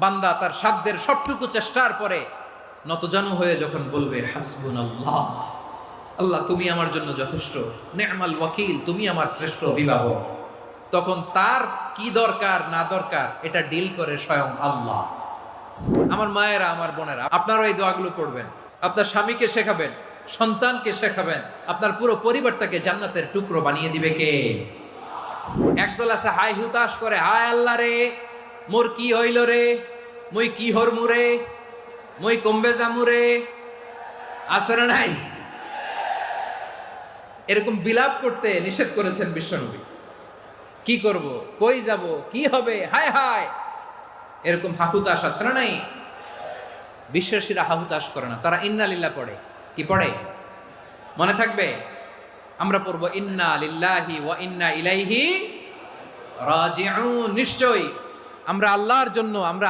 বান্দা তার সাধ্যের সবটুকু চেষ্টার পরে নতজানু হয়ে যখন বলবে হাসবুনাল্লাহ, আল্লাহ তুমি আমার জন্য যথেষ্ট, নি'মাল ওয়াকিল, তুমি আমার শ্রেষ্ঠ অভিভাবক, তখন তার কি দরকার না দরকার এটা ডিল করে স্বয়ং আল্লাহ। আমার মায়েরা, আমার বোনেরা, আপনারা এই দোয়াগুলো পড়বেন, আপনার স্বামীকে শেখাবেন, সন্তানকে শেখাবেন, আপনার পুরো পরিবারটাকে জান্নাতের টুকরো বানিয়ে দিবে কে? একদল আছে হাই হুতাশ করে, হায় আল্লাহ রে, মোর কি হইল রে, মুই কি হরমু রে, মুই কমবে জামু রে, আছে না নাই? এরকম বিলাপ করতে নিষেধ করেছেন বিশ্বনবী। কি করব, কই যাব, কি হবে, হায় হায়, এরকম হাহুতাশ আছে না নাই? বিশ্বাসীরা হাহুতাশ করে না, তারা ইন্না লিল্লাহ পড়ে। কি পড়ে মনে থাকবে? আমরা পড়ব ইন্না লিল্লাহি ওয়া ইন্না ইলাইহি রাজিউন। নিশ্চয়ই আমরা আল্লাহর জন্য, আমরা